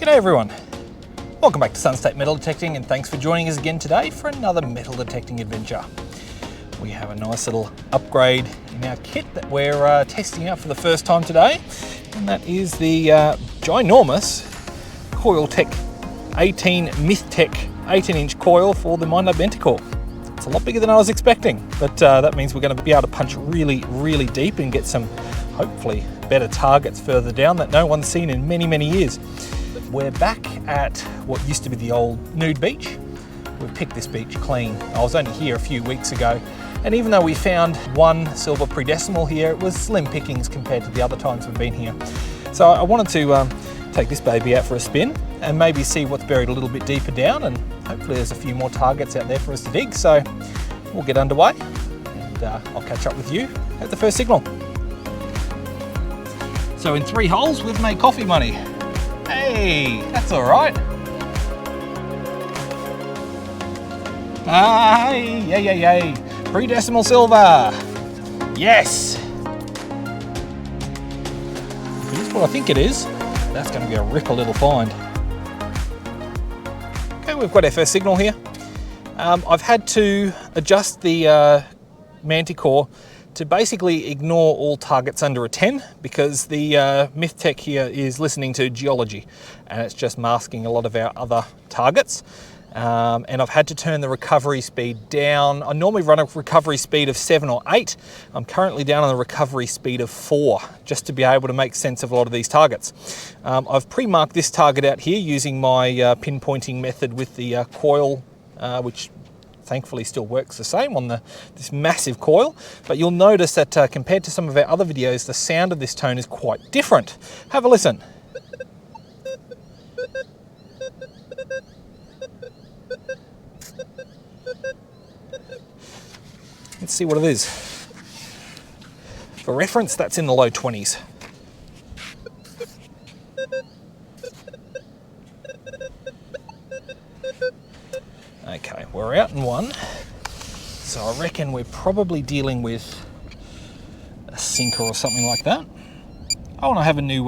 G'day everyone, welcome back to Sunstate Metal Detecting, and thanks for joining us again today for another metal detecting adventure. We have a nice little upgrade in our kit that we're testing out for the first time today, and that is the ginormous Coiltek Mythtek 18-inch coil for the Minelab Manticore. It's a lot bigger than I was expecting, but that means we're going to be able to punch really deep and get some, hopefully, better targets further down that no one's seen in many years. We're back at what used to be the old nude beach. We've picked this beach clean. I was only here a few weeks ago, and even though we found one silver pre-decimal here, it was slim pickings compared to the other times we've been here. So I wanted to take this baby out for a spin and maybe see what's buried a little bit deeper down, and hopefully there's a few more targets out there for us to dig. So we'll get underway, and I'll catch up with you at the first signal. So in 3 holes, we've made coffee money. Hey, that's all right. Yay. Pre-decimal silver. Yes. If it is what I think it is, that's going to be a ripper little find. Okay, we've got our first signal here. I've had to adjust the Manticore to basically ignore all targets under a 10, because the Mythtek here is listening to geology and it's just masking a lot of our other targets. And I've had to turn the recovery speed down. I normally run a recovery speed of 7 or 8. I'm currently down on the recovery speed of 4, just to be able to make sense of a lot of these targets. I've pre-marked this target out here using my pinpointing method with the coil, which thankfully still works the same on this massive coil. But you'll notice that compared to some of our other videos, the sound of this tone is quite different. Have a listen. Let's see what it is. For reference, that's in the low 20s. Okay, we're out in one. So I reckon we're probably dealing with a sinker or something like that. Oh, and I have a new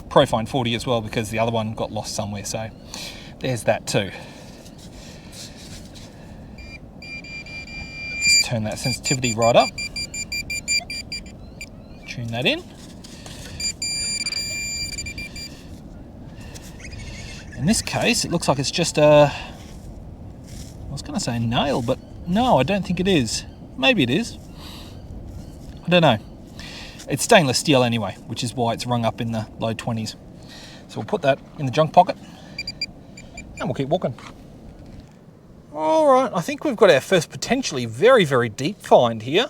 Profine 40 as well, because the other one got lost somewhere, so there's that too. Just turn that sensitivity right up. Tune that in. In this case, it looks like it's just a, I was going to say nail, but no, I don't think it is. Maybe it is. I don't know. It's stainless steel anyway, which is why it's rung up in the low 20s. So we'll put that in the junk pocket and we'll keep walking. All right, I think we've got our first potentially very deep find here.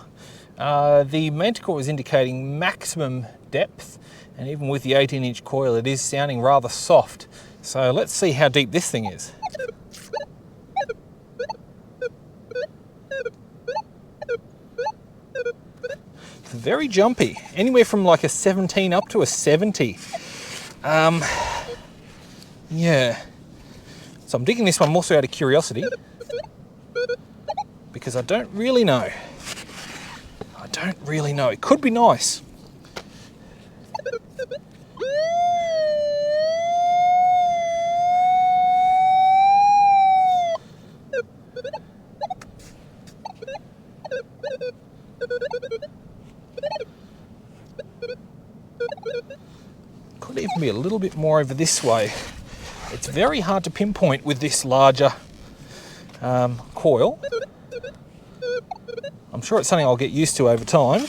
The Manticore is indicating maximum depth, and even with the 18-inch coil, it is sounding rather soft. So let's see how deep this thing is. It's very jumpy, anywhere from like a 17 up to a 70. Yeah. So I'm digging this one more so out of curiosity, because I don't really know. It could be nice. Could even be a little bit more over this way. It's very hard to pinpoint with this larger coil. I'm sure it's something I'll get used to over time.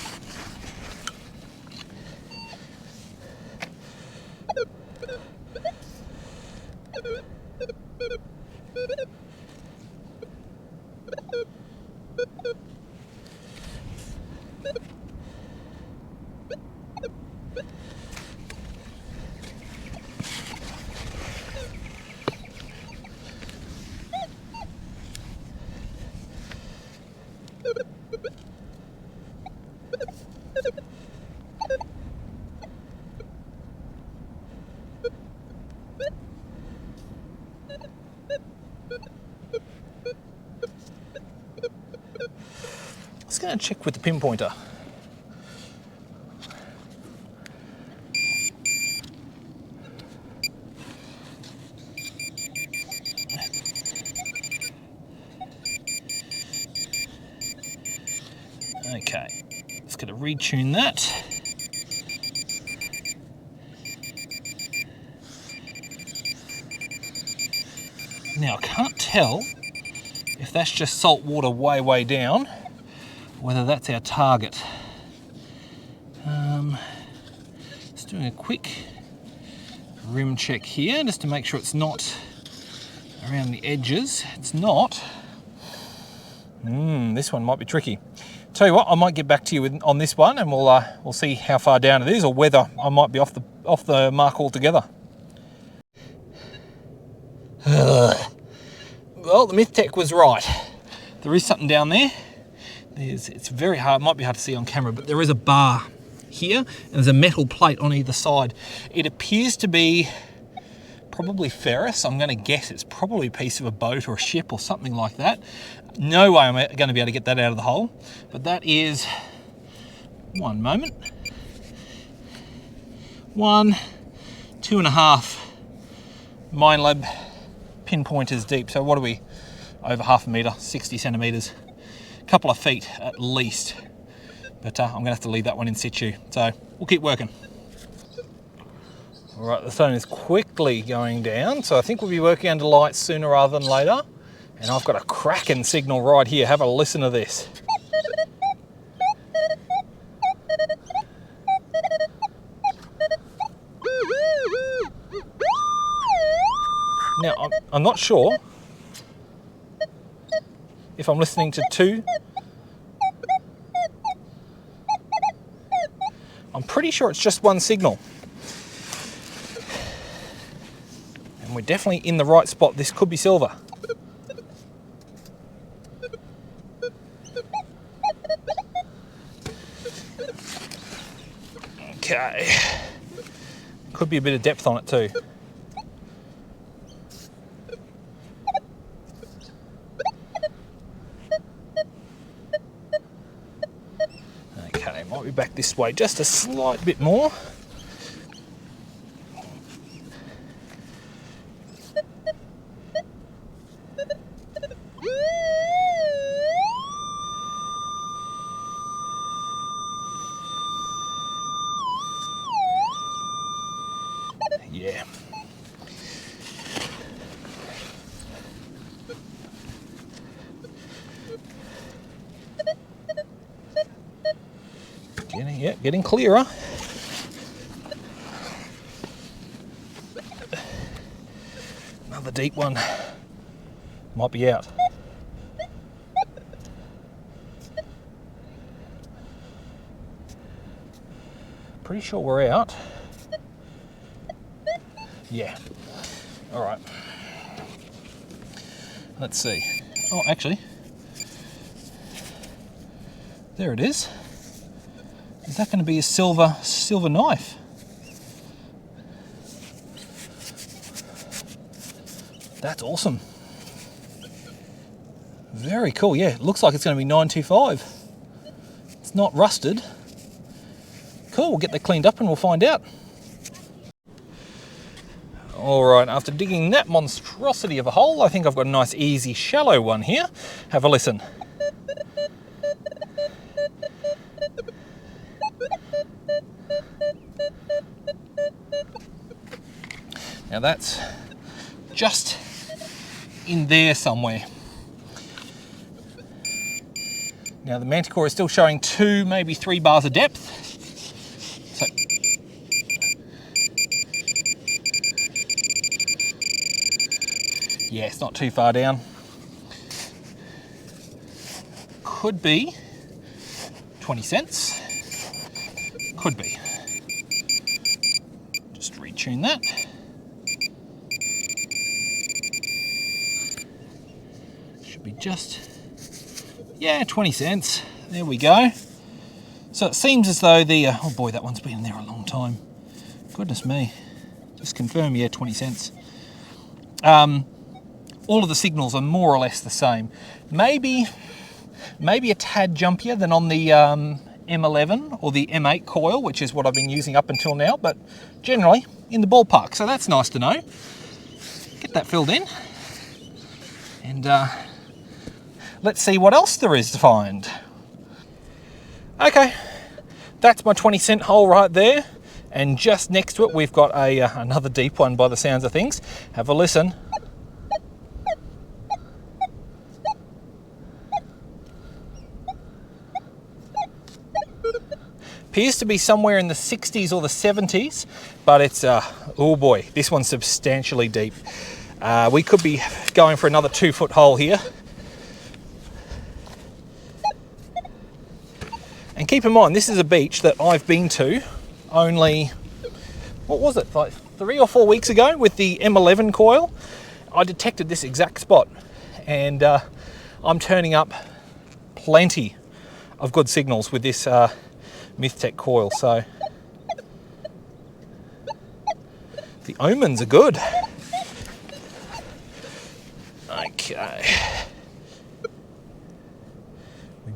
Let's go and check with the pinpointer. Okay, just going to retune that. Now, I can't tell if that's just salt water way down, whether that's our target. Just doing a quick rim check here, just to make sure it's not around the edges. It's not. This one might be tricky. Tell you what, I might get back to you on this one, and we'll see how far down it is, or whether I might be off the mark altogether. Well, the Mythtek was right. There is something down there. It's very hard, it might be hard to see on camera, but there is a bar here, and there's a metal plate on either side. It appears to be probably ferrous. I'm going to guess it's probably a piece of a boat or a ship or something like that. No way I'm going to be able to get that out of the hole, but that is, one moment, 2.5 Minelab pinpointers deep. So what are we, over half a metre, 60 centimetres, a couple of feet at least. But I'm going to have to leave that one in situ, so we'll keep working. All right, the sun is quickly going down, so I think we'll be working under lights sooner rather than later. And I've got a cracking signal right here. Have a listen to this. Now, I'm not sure if I'm listening to two. I'm pretty sure it's just one signal. And we're definitely in the right spot. This could be silver. Okay. Could be a bit of depth on it too. Okay, might be back this way just a slight bit more. Yeah. Getting clearer. Another deep one. Might be out. Pretty sure we're out. Yeah. All right. Let's see. Oh, actually, there it is. Is that going to be a silver knife? That's awesome. Very cool. Yeah, it looks like it's going to be 925. It's not rusted. Cool. We'll get that cleaned up and we'll find out. All right, after digging that monstrosity of a hole, I think I've got a nice, easy, shallow one here. Have a listen. Now that's just in there somewhere. Now the Manticore is still showing 2, maybe 3 bars of depth. So yeah, it's not too far down. Could be 20 cents. Could be. Just retune that. Should be just, yeah, 20 cents. There we go. So it seems as though the, oh boy, that one's been in there a long time. Goodness me. Just confirm, yeah, 20 cents. All of the signals are more or less the same. Maybe a tad jumpier than on the M11 or the M8 coil, which is what I've been using up until now, but generally in the ballpark. So that's nice to know. Get that filled in. And let's see what else there is to find. Okay, that's my 20-cent hole right there. And just next to it, we've got another deep one by the sounds of things. Have a listen. Appears to be somewhere in the 60s or the 70s, but it's, oh boy, this one's substantially deep. We could be going for another 2-foot hole here. And keep in mind, this is a beach that I've been to only, what was it, like 3 or 4 weeks ago with the M11 coil. I detected this exact spot, and I'm turning up plenty of good signals with this Mythtek coil, so the omens are good. Okay,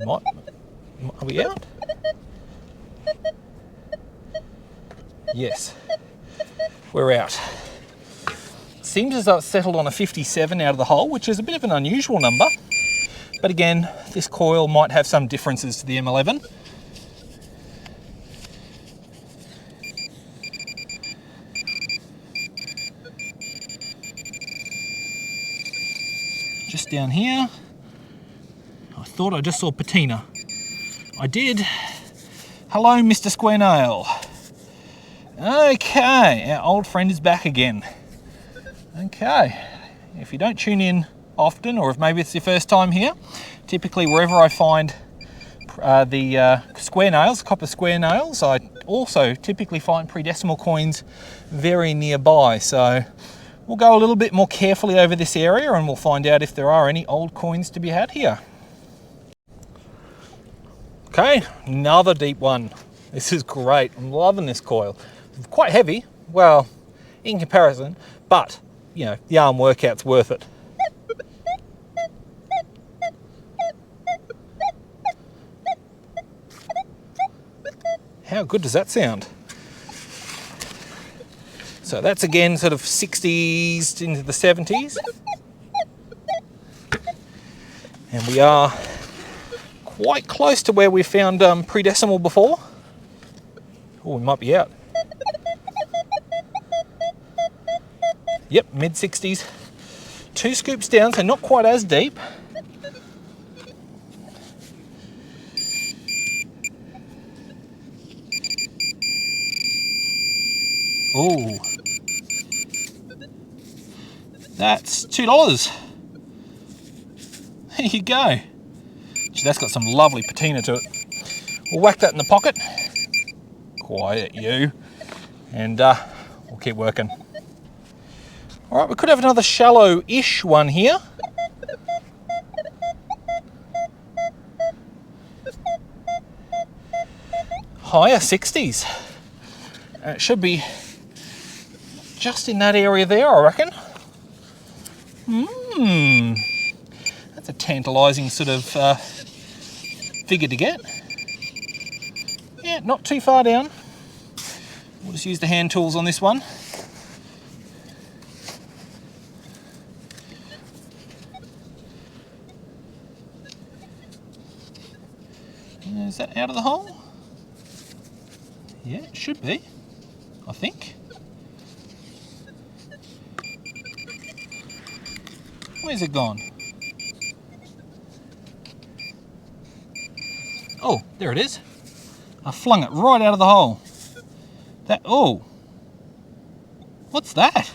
are we out? Yes, we're out. Seems as though it's settled on a 57 out of the hole, which is a bit of an unusual number, but again, this coil might have some differences to the M11. Just down here, I thought I just saw patina. I did. Hello, Mr. Square Nail. Okay, our old friend is back again. Okay, if you don't tune in often, or if maybe it's your first time here, typically wherever I find the square nails, copper square nails, I also typically find pre-decimal coins very nearby. So we'll go a little bit more carefully over this area and we'll find out if there are any old coins to be had here. Okay, another deep one. This is great. I'm loving this coil. It's quite heavy, well, in comparison, but, you know, the arm workout's worth it. How good does that sound? So that's again sort of 60s into the 70s. And we are quite close to where we found pre-decimal before. Oh, we might be out. Yep, mid-60s. 2 scoops down, so not quite as deep. Oh, that's $2. There you go. Gee, that's got some lovely patina to it. We'll whack that in the pocket. Quiet, you. And we'll keep working. All right, we could have another shallow-ish one here. Higher 60s. It should be just in that area there, I reckon. That's a tantalising sort of figure to get. Yeah, not too far down. We'll just use the hand tools on this one. Is that out of the hole? Yeah, it should be, I think. Where's it gone? Oh, there it is. I flung it right out of the hole. That, oh. What's that?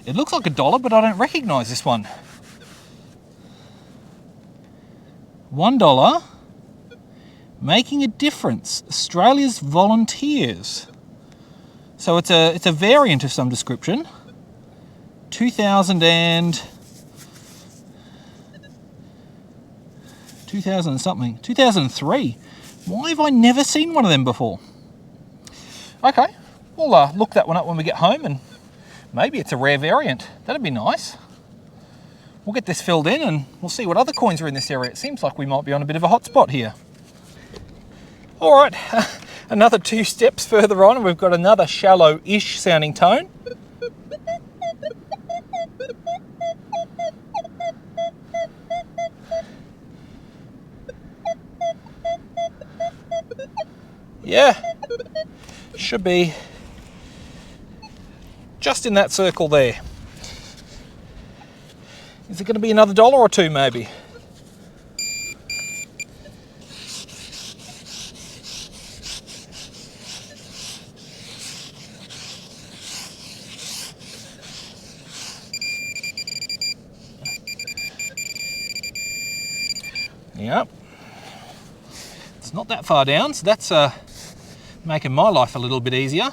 It looks like $1, but I don't recognise this one. $1. Making a difference. Australia's volunteers. So it's a variant of some description. 2000 and something. 2003. Why have I never seen one of them before? Okay, we'll look that one up when we get home, and maybe it's a rare variant. That'd be nice. We'll get this filled in and we'll see what other coins are in this area. It seems like we might be on a bit of a hot spot here. All right, another 2 steps further on and we've got another shallow-ish sounding tone. Yeah, should be just in that circle there. Is it going to be another $1 or $2 maybe? Yep. It's not that far down, so that's making my life a little bit easier.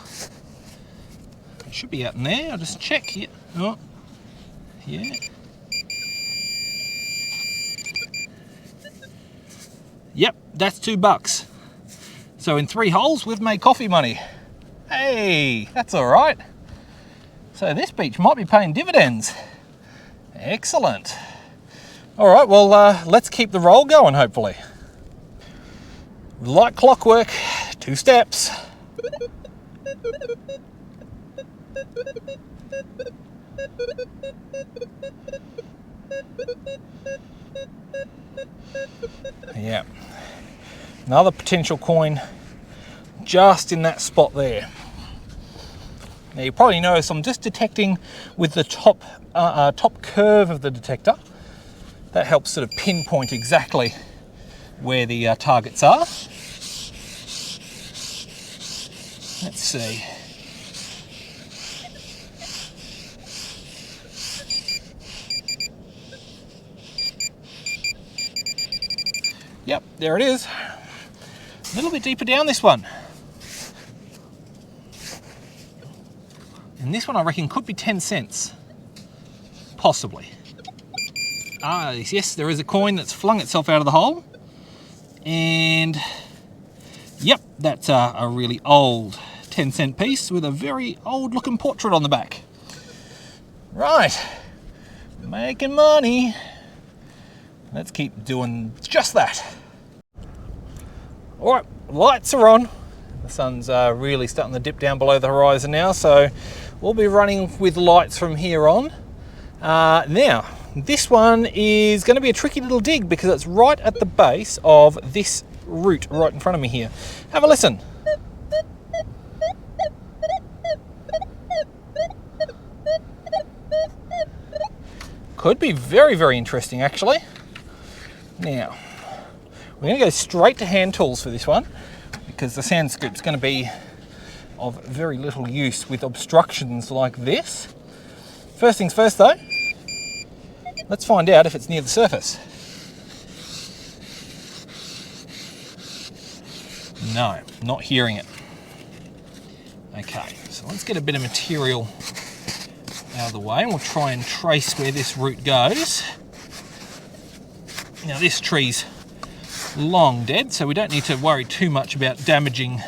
It should be out in there. I'll just check. Yeah. Oh. Yeah. Yep, that's $2. So in 3 holes, we've made coffee money. Hey, that's all right. So this beach might be paying dividends. Excellent. All right, well, let's keep the roll going, hopefully. Like clockwork, 2 steps. Yeah. Another potential coin just in that spot there. Now you probably notice I'm just detecting with the top curve of the detector. That helps sort of pinpoint exactly where the targets are. Let's see. Yep, there it is. A little bit deeper down this one. And this one I reckon could be 10 cents. Possibly. Ah, yes, there is a coin that's flung itself out of the hole. And yep, that's a really old 10-cent piece with a very old looking portrait on the back. Right, making money. Let's keep doing just that. All right, lights are on. The sun's really starting to dip down below the horizon now, so we'll be running with lights from here on. Now, this one is going to be a tricky little dig because it's right at the base of this root right in front of me here. Have a listen. Could be very, very interesting actually. Now, we're going to go straight to hand tools for this one because the sand scoop's going to be of very little use with obstructions like this. First things first though, let's find out if it's near the surface. No, not hearing it. Okay, so let's get a bit of material out of the way and we'll try and trace where this root goes. Now this tree's long dead, so we don't need to worry too much about damaging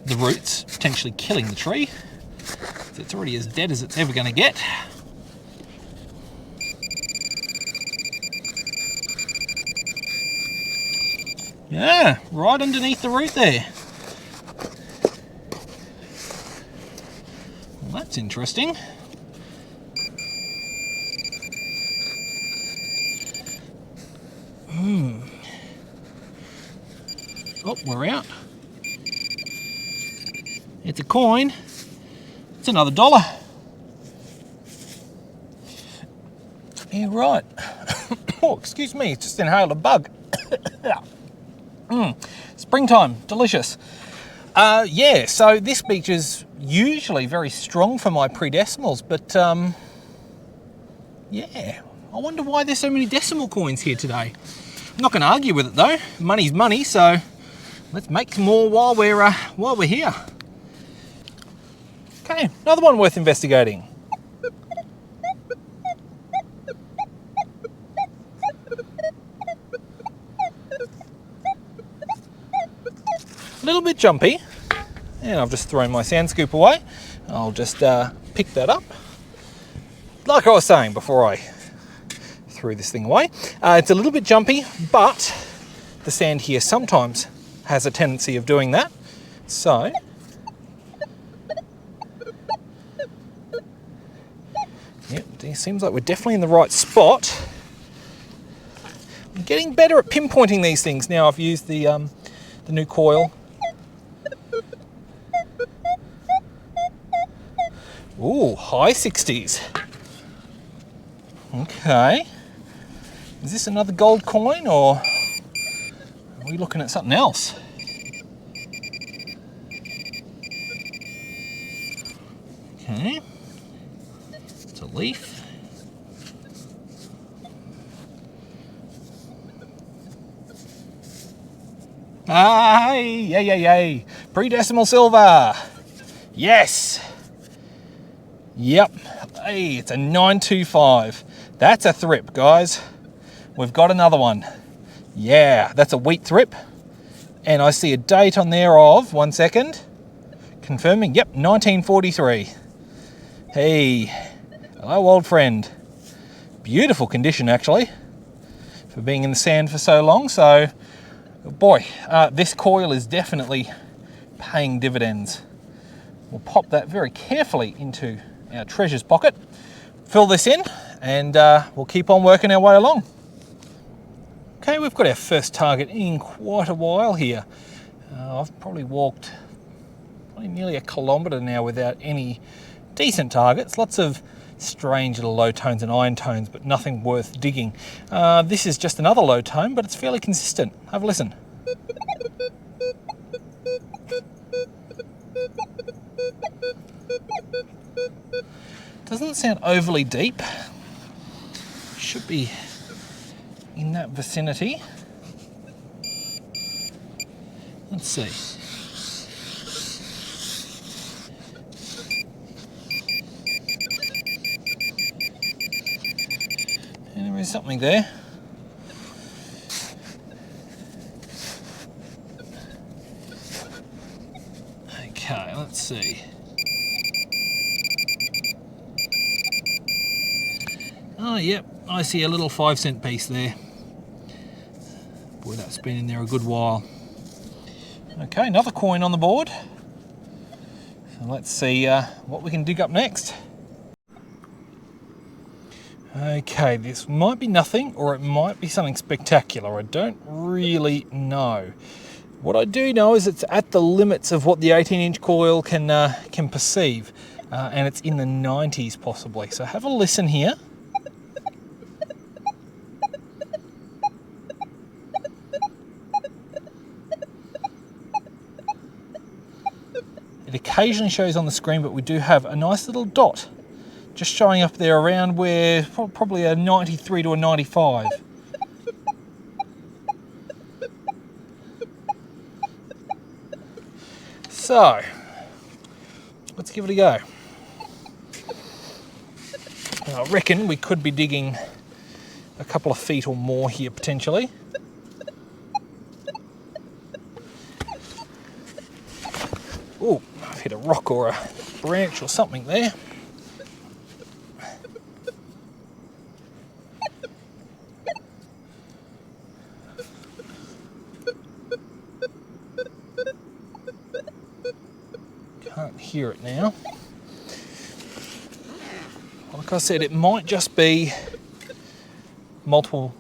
the roots, potentially killing the tree. So it's already as dead as it's ever going to get. Yeah, right underneath the root there. Well, that's interesting. Oh, we're out. It's a coin. It's another $1. Yeah, right. Oh, excuse me, just inhaled a bug. Springtime, delicious. Yeah, so this beach is usually very strong for my pre-decimals, but yeah, I wonder why there's so many decimal coins here today. I'm not going to argue with it though. Money's money, so let's make some more while we're here. Okay, another one worth investigating. A little bit jumpy, and I've just thrown my sand scoop away. I'll just pick that up. Like I was saying before I threw this thing away, it's a little bit jumpy, but the sand here sometimes has a tendency of doing that. So yep, it seems like we're definitely in the right spot. I'm getting better at pinpointing these things now. I've used the new coil Ooh, high 60s. Okay. Is this another gold coin, or are we looking at something else? Okay. It's a leaf. Ah, yay. Pre-decimal silver. Yes. Yep. Hey, it's a 925. That's a thrip, guys. We've got another one. Yeah, that's a wheat thrip. And I see a date on there of, 1 second, confirming, yep, 1943. Hey, hello old friend. Beautiful condition actually, for being in the sand for so long. So, boy, this coil is definitely paying dividends. We'll pop that very carefully into our treasures pocket, fill this in, and we'll keep on working our way along. Okay, we've got our first target in quite a while here. I've probably walked nearly a kilometre now without any decent targets. Lots of strange little low tones and iron tones, but nothing worth digging. This is just another low tone, but it's fairly consistent. Have a listen. Doesn't sound overly deep. Should be in that vicinity. Let's see. And there is something there. Okay, let's see. Oh, yep, I see a little 5-cent piece there. Boy, that's been in there a good while. Okay, another coin on the board. So let's see what we can dig up next. Okay, this might be nothing, or it might be something spectacular. I don't really know. What I do know is it's at the limits of what the 18-inch coil can perceive, and it's in the 90s possibly. So have a listen here. It occasionally shows on the screen, but we do have a nice little dot just showing up there around where probably a 93 to a 95. So, let's give it a go. I reckon we could be digging a couple of feet or more here potentially. Oh, I've hit a rock or a branch or something there. Can't hear it now. Like I said, it might just be multiple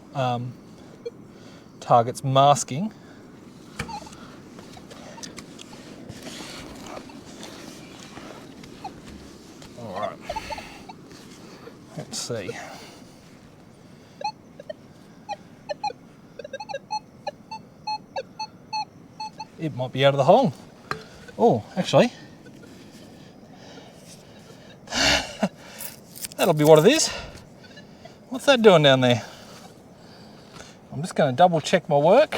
targets masking. All right, let's see. It might be out of the hole. Oh, actually, that'll be what it is. What's that doing down there? I'm just going to double check my work,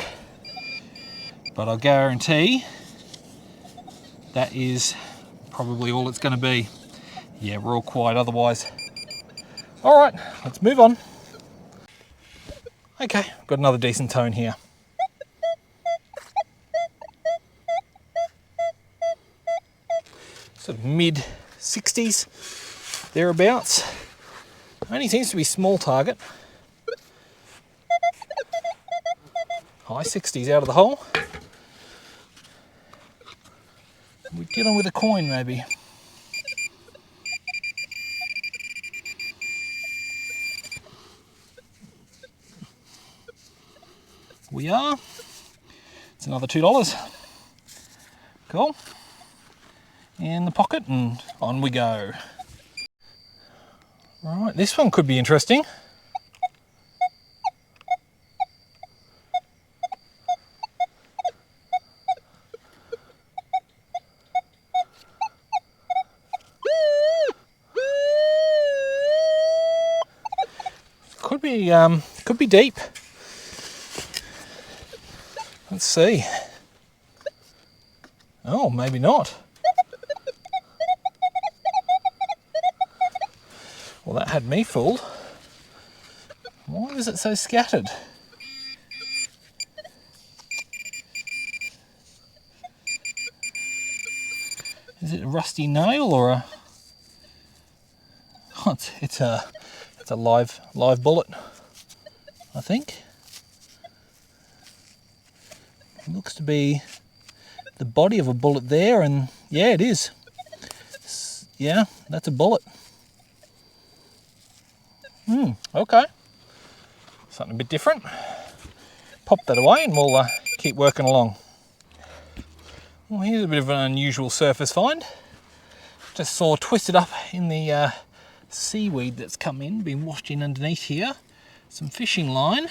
but I'll guarantee that is probably all it's going to be. Yeah, we're all quiet otherwise. All right, let's move on. Okay, got another decent tone here. Sort of mid 60s, thereabouts. Only seems to be small target. High 60s out of the hole. We're dealing with a coin maybe. We are. It's another $2. Cool. In the pocket and on we go. Right, this one could be interesting. Could be deep. Let's see. Oh, maybe not. Well, that had me fooled. Why is it so scattered? Is it a rusty nail or a? Oh, it's a live bullet, I think. It looks to be the body of a bullet there, and yeah, it is. Yeah, that's a bullet. Okay. Something a bit different. Pop that away and we'll keep working along. Well, here's a bit of an unusual surface find. Just saw twisted up in the seaweed that's come in, been washed in underneath here. Some fishing line,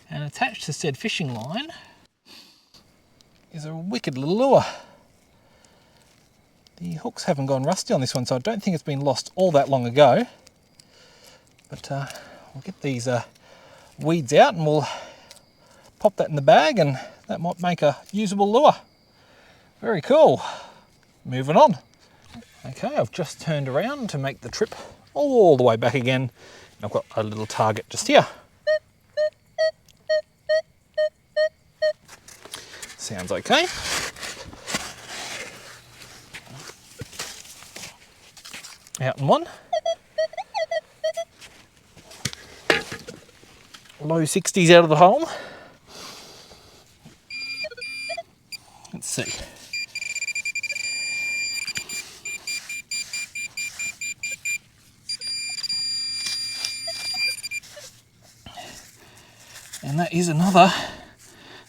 and attached to said fishing line is a wicked little lure. The hooks haven't gone rusty on this one, so I don't think it's been lost all that long ago. But we'll get these weeds out and we'll pop that in the bag, and that might make a usable lure. Very cool. Moving on. Okay, I've just turned around to make the trip all the way back again. I've got a little target just here. Sounds okay. Out and one. Low 60s out of the hole. Let's see. And that is another,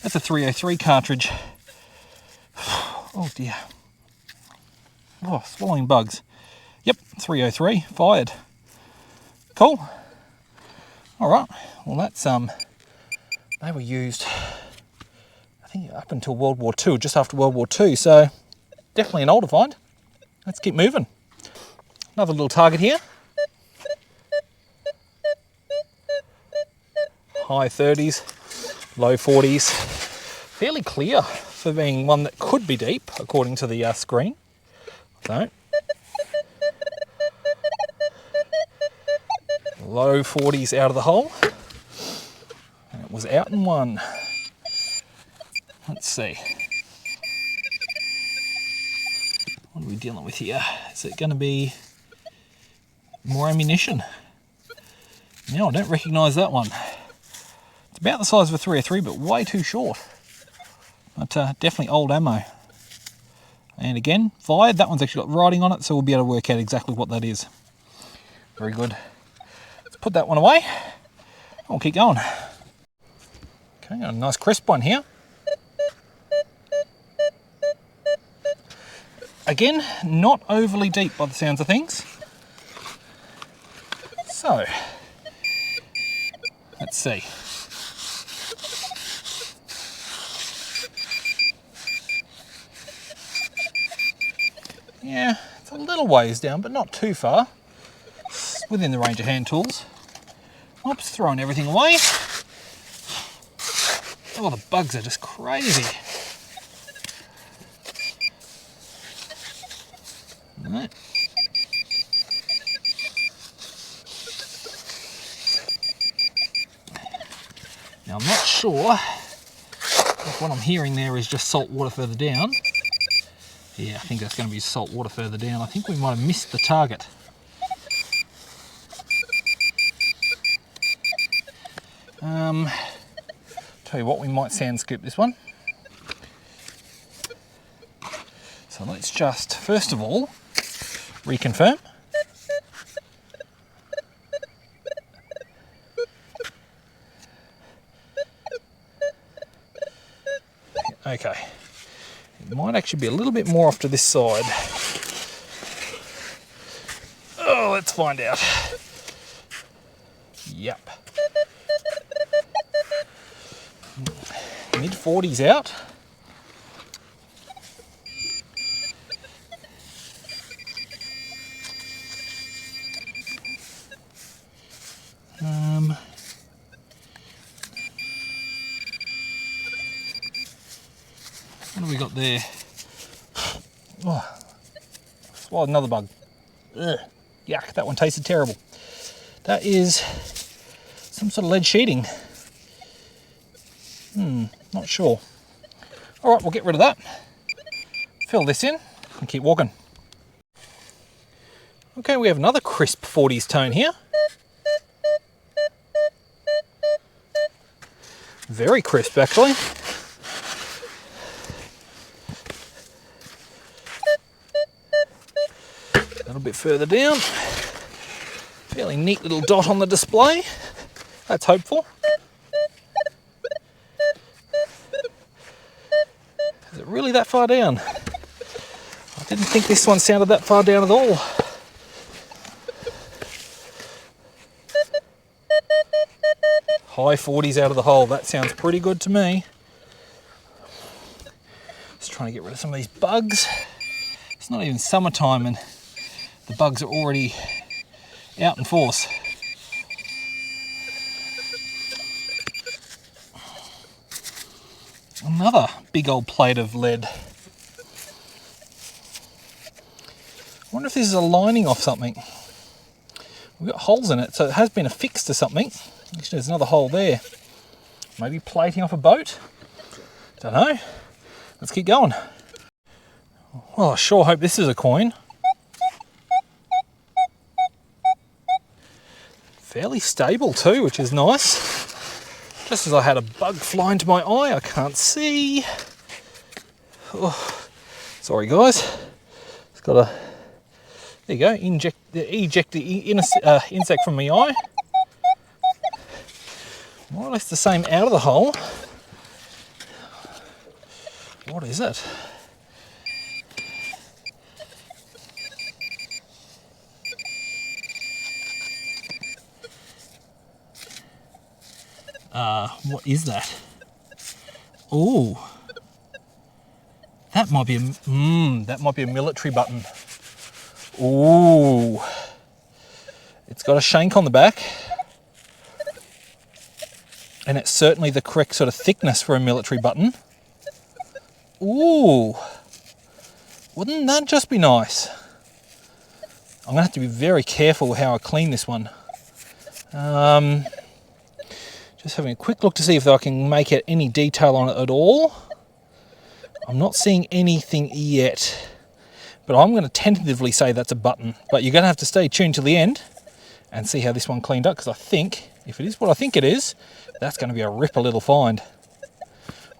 that's a 303 cartridge. Oh dear. Oh, swallowing bugs. Yep, 303, fired. Cool. All right, well that's, they were used, I think up until World War II, just after World War II, so definitely an older find. Let's keep moving. Another little target here. High 30s, low 40s. Fairly clear for being one that could be deep, according to the screen. So, low 40s out of the hole. And it was out in one. Let's see. What are we dealing with here? Is it going to be more ammunition? No, I don't recognise that one. It's about the size of a 303, but way too short. But definitely old ammo. And again, fired. That one's actually got writing on it, so we'll be able to work out exactly what that is. Very good. Let's put that one away. We'll keep going. Okay, got a nice crisp one here. Again, not overly deep by the sounds of things. So, let's see. Yeah, it's a little ways down, but not too far. It's within the range of hand tools. Oops, throwing everything away. Oh, the bugs are just crazy. Right. Now I'm not sure if what I'm hearing there is just salt water further down. Yeah, I think that's going to be salt water further down. I think we might have missed the target. Tell you what, we might sand scoop this one. So let's just, first of all, reconfirm. Okay. It might actually be a little bit more off to this side. Oh, let's find out. Yep. Mid-40s out. What have we got there? Oh, swallowed another bug. Ugh, yuck, that one tasted terrible. That is some sort of lead sheeting. Not sure. All right, we'll get rid of that. Fill this in and keep walking. Okay, we have another crisp 40s tone here. Very crisp, actually. A little bit further down. Fairly neat little dot on the display. That's hopeful. Is it really that far down? I didn't think this one sounded that far down at all. High 40s out of the hole. That sounds pretty good to me. Just trying to get rid of some of these bugs. It's not even summertime and the bugs are already out in force. Another big old plate of lead. I wonder if this is a lining off something. We've got holes in it, so it has been affixed to something. Actually, there's another hole there. Maybe plating off a boat? Don't know. Let's keep going. Well, I sure hope this is a coin. Fairly stable too, which is nice. Just as I had a bug fly into my eye, I can't see. Oh, sorry guys. It's got a, there you go, eject the insect from my eye. More or less the same out of the hole. What is it? What is that? Oh, that might be a military button. Ooh, it's got a shank on the back, and it's certainly the correct sort of thickness for a military button. Ooh, wouldn't that just be nice? I'm gonna have to be very careful how I clean this one. Just having a quick look to see if I can make out any detail on it at all. I'm not seeing anything yet, but I'm going to tentatively say that's a button. But you're going to have to stay tuned till the end and see how this one cleaned up, because I think, if it is what I think it is, that's going to be a ripper little find.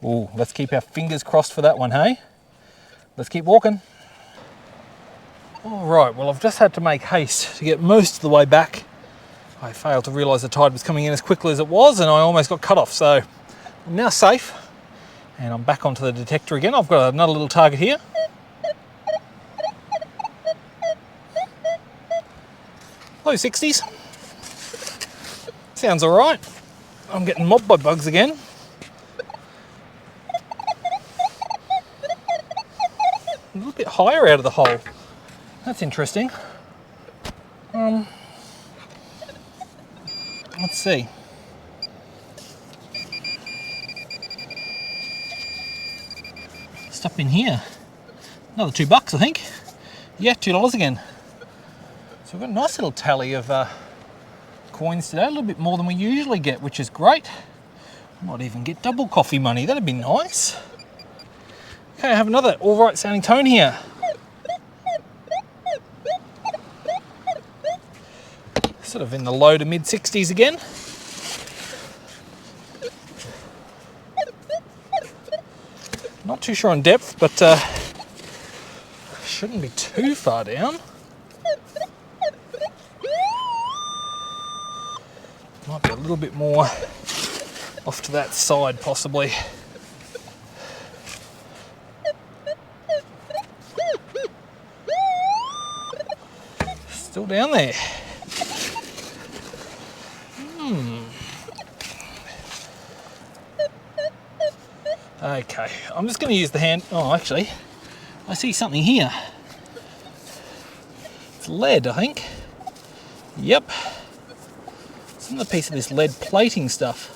Ooh, let's keep our fingers crossed for that one, hey? Let's keep walking. All right, well, I've just had to make haste to get most of the way back. I failed to realise the tide was coming in as quickly as it was, and I almost got cut off. So I'm now safe, and I'm back onto the detector again. I've got another little target here. Low 60s. Sounds all right. I'm getting mobbed by bugs again. A little bit higher out of the hole. That's interesting. Let's see. Stuff in here. Another $2, I think. Yeah, $2 again. So we've got a nice little tally of coins today. A little bit more than we usually get, which is great. Might even get double coffee money. That'd be nice. Okay, I have another all right sounding tone here. Sort of in the low to mid 60s again. Not too sure on depth, but shouldn't be too far down. Might be a little bit more off to that side, possibly. Still down there. Okay, I'm just going to use the hand. Oh, actually, I see something here. It's lead, I think. Yep. It's another piece of this lead plating stuff.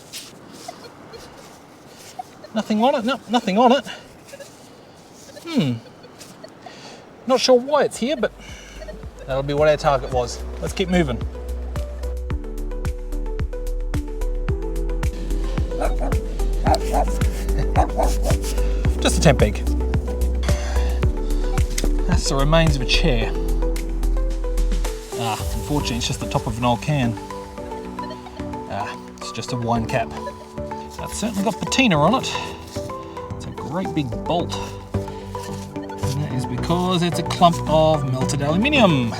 Nothing on it? No, nothing on it. Not sure why it's here, but that'll be what our target was. Let's keep moving. Just a temp egg. That's the remains of a chair. Unfortunately, it's just the top of an old can. It's just a wine cap. It's certainly got patina on it. It's a great big bolt. And that is because it's a clump of melted aluminium.